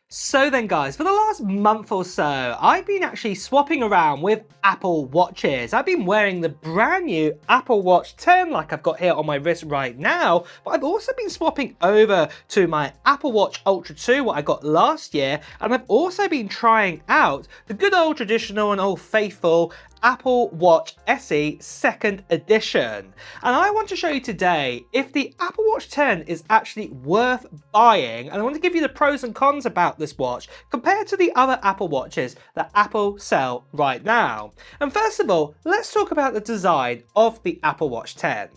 So then guys, for the last month or so, I've been actually swapping around with Apple Watches. I've been wearing the brand new Apple Watch 10 like I've got here on my wrist right now, but I've also been swapping over to my Apple Watch Ultra 2, what I got last year, and I've also been trying out the good old traditional and old faithful Apple Watch SE 2nd edition. And I want to show you today if the Apple Watch 10 is actually worth buying, and I want to give you the pros and cons about this watch compared to the other Apple Watches that Apple sell right now. And first of all, let's talk about the design of the Apple Watch 10.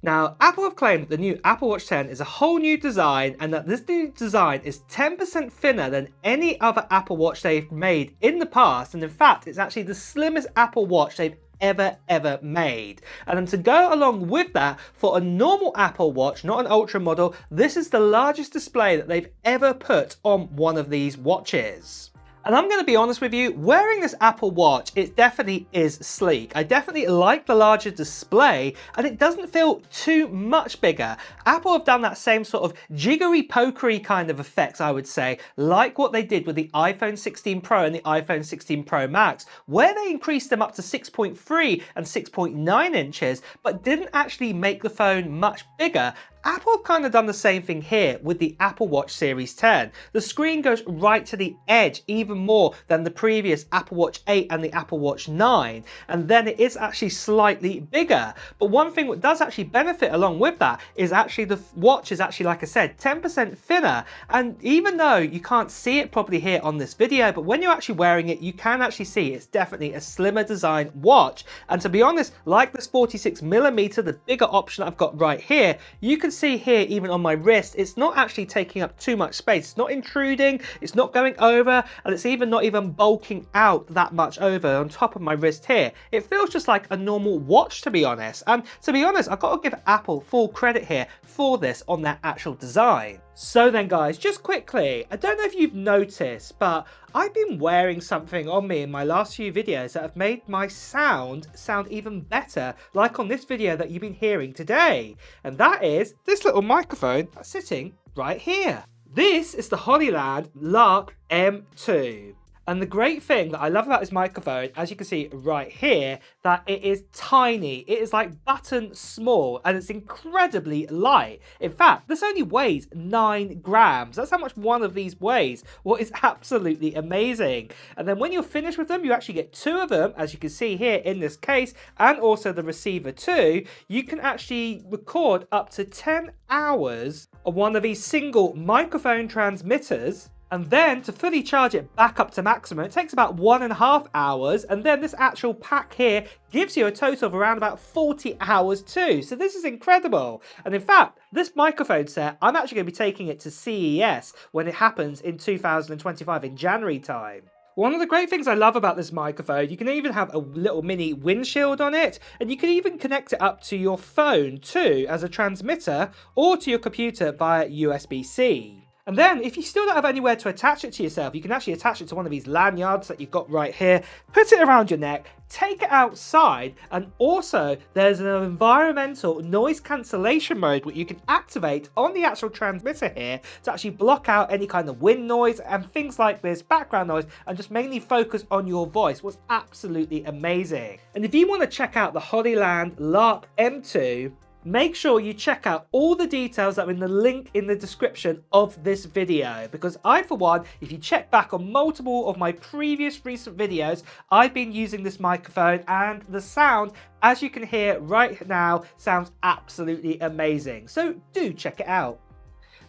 Now, Apple have claimed that the new Apple Watch 10 is a whole new design and that this new design is 10% thinner than any other Apple Watch they've made in the past, and in fact, it's actually the slimmest Apple Watch they've ever made. And then to go along with that, for a normal Apple Watch, not an Ultra model, this is the largest display that they've ever put on one of these watches. And I'm going to be honest with you, wearing this Apple Watch, it definitely is sleek. I definitely like the larger display and it doesn't feel too much bigger. Apple have done that same sort of jiggery pokery kind of effects, I would say, like what they did with the iPhone 16 Pro and the iPhone 16 Pro Max, where they increased them up to 6.3 and 6.9 inches, but didn't actually make the phone much bigger. Apple have kind of done the same thing here with the Apple Watch Series 10. The screen goes right to the edge even more than the previous Apple Watch 8 and the Apple Watch 9, and then it is actually slightly bigger. But one thing that does actually benefit along with that is actually the watch is actually, like I said, 10% thinner, and even though you can't see it properly here on this video, but when you're actually wearing it, you can actually see it's definitely a slimmer design watch. And to be honest, like this 46mm, the bigger option I've got right here, you can see here even on my wrist, it's not actually taking up too much space. It's not intruding, it's not going over, and it's even not even bulking out that much over on top of my wrist here. It feels just like a normal watch, to be honest. And to be honest, I've got to give Apple full credit here for this on their actual design. So then guys, just quickly, I don't know if you've noticed, but I've been wearing something on me in my last few videos that have made my sound even better, like on this video that you've been hearing today. And that is this little microphone that's sitting right here. This is the HollyLand Lark M2. And the great thing that I love about this microphone, as you can see right here, that it is tiny. It is like button small and it's incredibly light. In fact, this only weighs 9 grams. That's how much one of these weighs. What is absolutely amazing. And then when you're finished with them, you actually get 2 of them, as you can see here in this case, and also the receiver too. You can actually record up to 10 hours on one of these single microphone transmitters. And then to fully charge it back up to maximum, it takes about 1.5 hours. And then this actual pack here gives you a total of around about 40 hours too. So this is incredible. And in fact, this microphone set, I'm actually going to be taking it to CES when it happens in 2025 in January time. One of the great things I love about this microphone, you can even have a little mini windshield on it, and you can even connect it up to your phone too as a transmitter or to your computer via USB-C. And then, if you still don't have anywhere to attach it to yourself, you can actually attach it to one of these lanyards that you've got right here, put it around your neck, take it outside, and also there's an environmental noise cancellation mode which you can activate on the actual transmitter here to actually block out any kind of wind noise and things like this, background noise, and just mainly focus on your voice. Was absolutely amazing. And if you want to check out the HollyLand Lark M2, make sure you check out all the details that are in the link in the description of this video, because I, for one, if you check back on multiple of my previous recent videos, I've been using this microphone and the sound, as you can hear right now, sounds absolutely amazing. So do check it out.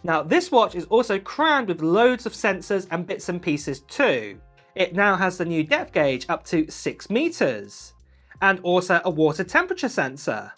Now, this watch is also crammed with loads of sensors and bits and pieces too. It now has the new depth gauge up to 6 meters and also a water temperature sensor.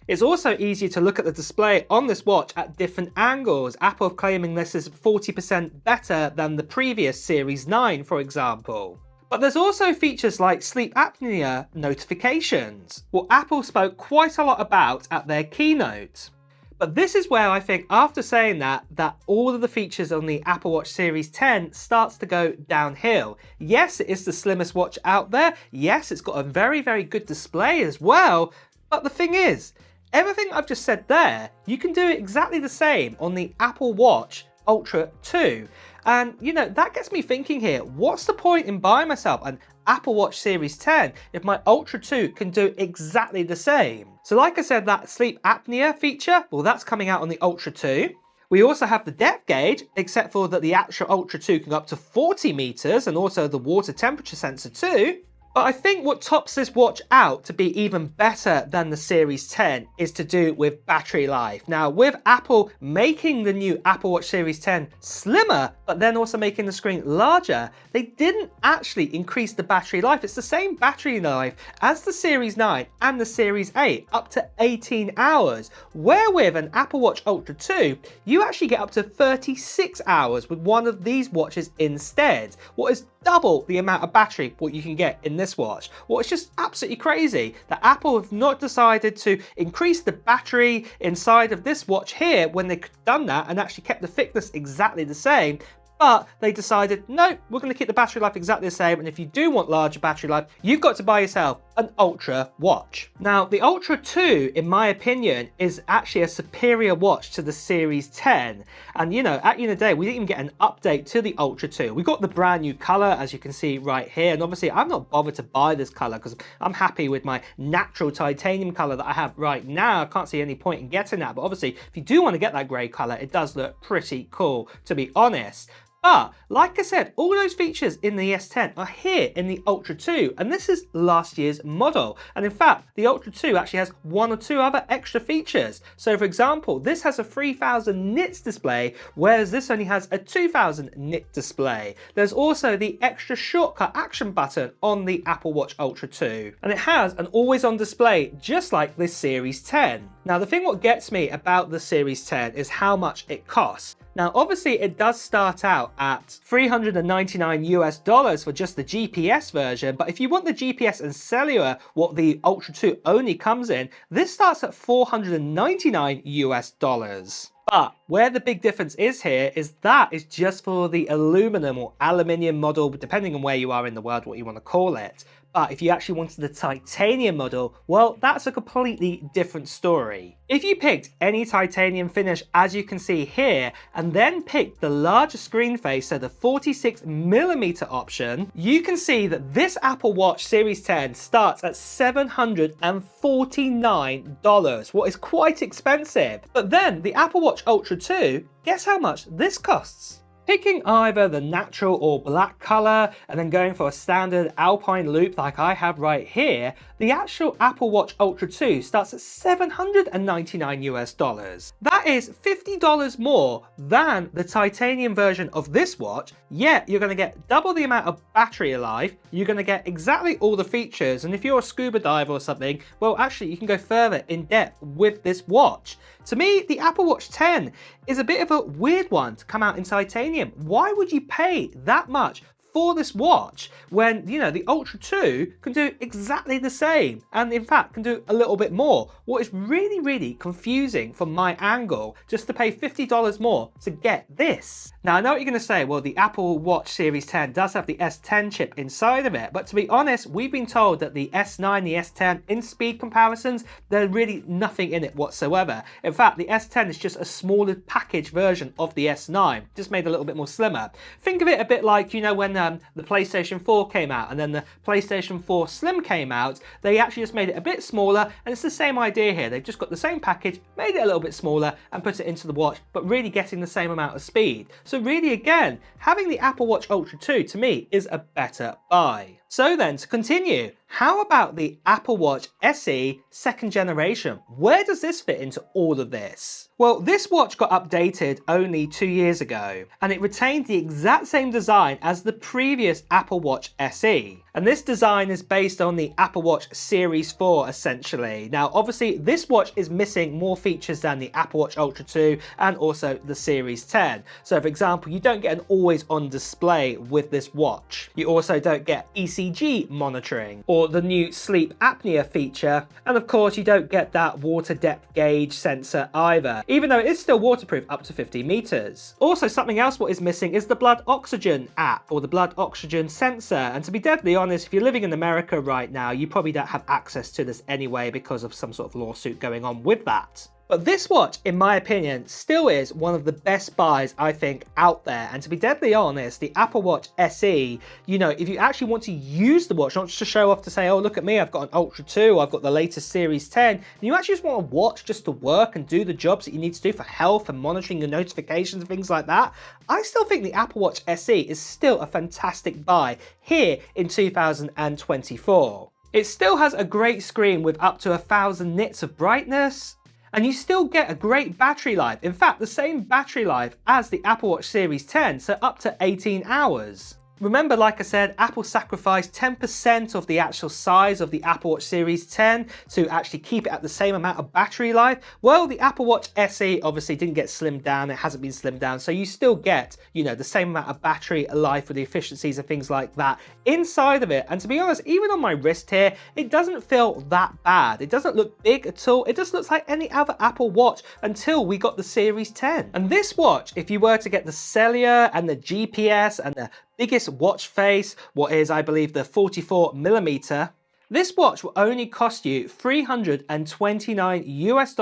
It's also easier to look at the display on this watch at different angles. Apple claiming this is 40% better than the previous Series 9, for example. But there's also features like sleep apnea notifications, what Apple spoke quite a lot about at their keynote. But this is where I think, after saying that all of the features on the Apple Watch Series 10 starts to go downhill. Yes, it is the slimmest watch out there. Yes, it's got a very good display as well. But the thing is, everything I've just said there, you can do exactly the same on the Apple Watch Ultra 2. And you know, that gets me thinking here, what's the point in buying myself an Apple Watch Series 10 if my Ultra 2 can do exactly the same? So like I said, that sleep apnea feature, well, that's coming out on the Ultra 2. We also have the depth gauge, except for that the actual Ultra 2 can go up to 40 meters, and also the water temperature sensor too. But I think what tops this watch out to be even better than the Series 10 is to do with battery life. Now, with Apple making the new Apple Watch Series 10 slimmer, but then also making the screen larger, they didn't actually increase the battery life. It's the same battery life as the Series 9 and the Series 8, up to 18 hours. Where with an Apple Watch Ultra 2, you actually get up to 36 hours with one of these watches instead. What is double the amount of battery what you can get in this watch. Well, it's just absolutely crazy that Apple have not decided to increase the battery inside of this watch here when they could have done that and actually kept the thickness exactly the same. But they decided, no, we're going to keep the battery life exactly the same, and if you do want larger battery life, you've got to buy yourself an Ultra watch. Now, the Ultra 2, in my opinion, is actually a superior watch to the Series 10. And you know, at the end of the day, we didn't even get an update to the Ultra 2. We got the brand new color, as you can see right here, and obviously I'm not bothered to buy this color because I'm happy with my natural titanium color that I have right now. I can't see any point in getting that, but obviously if you do want to get that gray color, it does look pretty cool, to be honest. But like I said, all those features in the S10 are here in the Ultra 2, and this is last year's model. And in fact, the Ultra 2 actually has one or two other extra features. So for example, this has a 3000 nits display, whereas this only has a 2000 nit display. There's also the extra shortcut action button on the Apple Watch Ultra 2, and it has an always on display just like this Series 10. Now the thing what gets me about the Series 10 is how much it costs. Now, obviously, it does start out at $399 for just the GPS version, but if you want the GPS and cellular, what the Ultra 2 only comes in, this starts at $499. But where the big difference is here is that is just for the aluminum or aluminium model, depending on where you are in the world, what you want to call it. But if you actually wanted the titanium model, well, that's a completely different story. If you picked any titanium finish, as you can see here, and then picked the larger screen face, so the 46mm option, you can see that this Apple Watch Series 10 starts at $749, what is quite expensive. But then the Apple Watch Ultra 2, guess how much this costs? Picking either the natural or black color and then going for a standard alpine loop like I have right here, the actual Apple Watch Ultra 2 starts at $799. That is $50 more than the titanium version of this watch, yet you're going to get double the amount of battery life, you're going to get exactly all the features, and if you're a scuba diver or something, well actually you can go further in depth with this watch. To me, the Apple Watch 10 is a bit of a weird one to come out in titanium. Why would you pay that much for this watch when, you know, the Ultra 2 can do exactly the same and in fact can do a little bit more? What is really, really confusing from my angle just to pay $50 more to get this. Now I know what you're going to say, well the Apple Watch Series 10 does have the S10 chip inside of it, but to be honest, we've been told that the S9, the S10 in speed comparisons, there's really nothing in it whatsoever. In fact, the S10 is just a smaller package version of the S9, just made a little bit more slimmer. Think of it a bit like, you know, when the PlayStation 4 came out and then the PlayStation 4 Slim came out, they actually just made it a bit smaller, and it's the same idea here. They've just got the same package, made it a little bit smaller and put it into the watch, but really getting the same amount of speed. So really again, having the Apple Watch Ultra 2 to me is a better buy. So then to continue, how about the Apple Watch SE 2nd generation? Where does this fit into all of this? Well, this watch got updated only 2 years ago, and it retained the exact same design as the previous Apple Watch SE. And this design is based on the Apple Watch Series 4 essentially. Now obviously this watch is missing more features than the Apple Watch Ultra 2 and also the Series 10. So for example, you don't get an always on display with this watch. You also don't get ECG monitoring or the new sleep apnea feature, and of course you don't get that water depth gauge sensor either, even though it is still waterproof up to 50 meters. Also something else what is missing is the blood oxygen app or the blood oxygen sensor, and to be deadly honest, if you're living in America right now, you probably don't have access to this anyway because of some sort of lawsuit going on with that. But this watch, in my opinion, still is one of the best buys I think out there. And to be deadly honest, the Apple Watch SE, you know, if you actually want to use the watch, not just to show off to say, oh, look at me, I've got an Ultra 2, I've got the latest Series 10, and you actually just want a watch just to work and do the jobs that you need to do for health and monitoring your notifications and things like that, I still think the Apple Watch SE is still a fantastic buy here in 2024. It still has a great screen with up to 1000 nits of brightness, and you still get a great battery life. In fact, the same battery life as the Apple Watch Series 10, so up to 18 hours. Remember, like I said, Apple sacrificed 10% of the actual size of the Apple Watch Series 10 to actually keep it at the same amount of battery life. Well, the Apple Watch SE obviously didn't get slimmed down, it hasn't been slimmed down, so you still get, you know, the same amount of battery life with the efficiencies and things like that inside of it. And to be honest, even on my wrist here, it doesn't feel that bad. It doesn't look big at all. It just looks like any other Apple Watch until we got the Series 10. And this watch, if you were to get the cellular and the GPS and the biggest watch face, what is, I believe, the 44mm, this watch will only cost you $329 US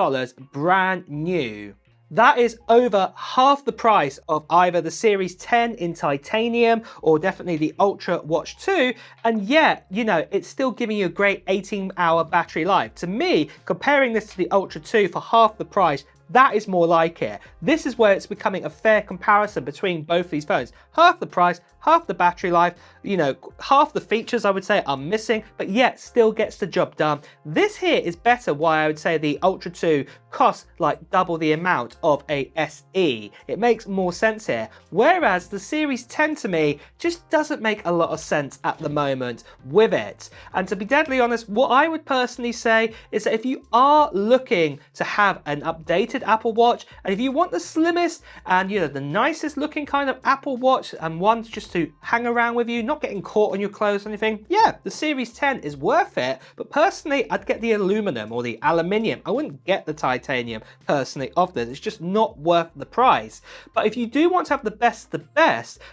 brand new. That is over half the price of either the Series 10 in titanium or definitely the Ultra Watch 2, and yet, you know, it's still giving you a great 18-hour battery life. To me, comparing this to the Ultra 2 for half the price, that is more like it. This is where it's becoming a fair comparison between both these phones. Half the price, half the battery life, you know, half the features I would say are missing, but yet still gets the job done. This here is better why I would say the Ultra 2 costs like double the amount of a SE. It makes more sense here. Whereas the Series 10 to me just doesn't make a lot of sense at the moment with it. And to be deadly honest, what I would personally say is that if you are looking to have an updated Apple Watch, and if you want the slimmest and, you know, the nicest looking kind of Apple Watch and one just to hang around with you, not getting caught on your clothes or anything, yeah, the Series 10 is worth it. But personally, I'd get the aluminum or the aluminium. I wouldn't get the titanium personally of this. It's just not worth the price. But if you do want to have the best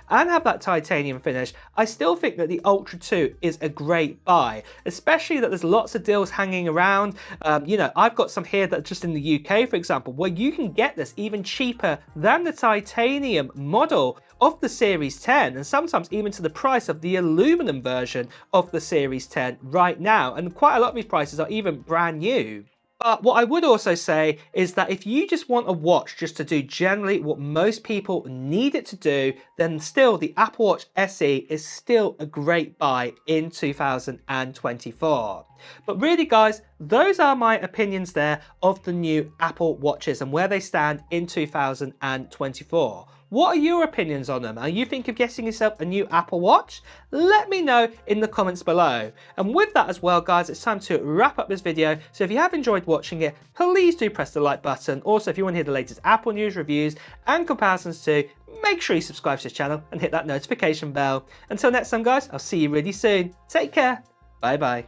and have that titanium finish, I still think that the Ultra 2 is a great buy, especially that there's lots of deals hanging around. You know, I've got some here that are just in the UK, for example, where you can get this even cheaper than the titanium model of the Series 10, and sometimes even to the price of the aluminum version of the Series 10 right now, and quite a lot of these prices are even brand new. But what I would also say is that if you just want a watch just to do generally what most people need it to do, then still the Apple Watch SE is still a great buy in 2024. But really guys, those are my opinions there of the new Apple Watches and where they stand in 2024. What are your opinions on them? Are you thinking of getting yourself a new Apple Watch? Let me know in the comments below. And with that as well, guys, it's time to wrap up this video. So if you have enjoyed watching it, please do press the like button. Also, if you want to hear the latest Apple news, reviews, and comparisons too, make sure you subscribe to this channel and hit that notification bell. Until next time, guys, I'll see you really soon. Take care. Bye bye.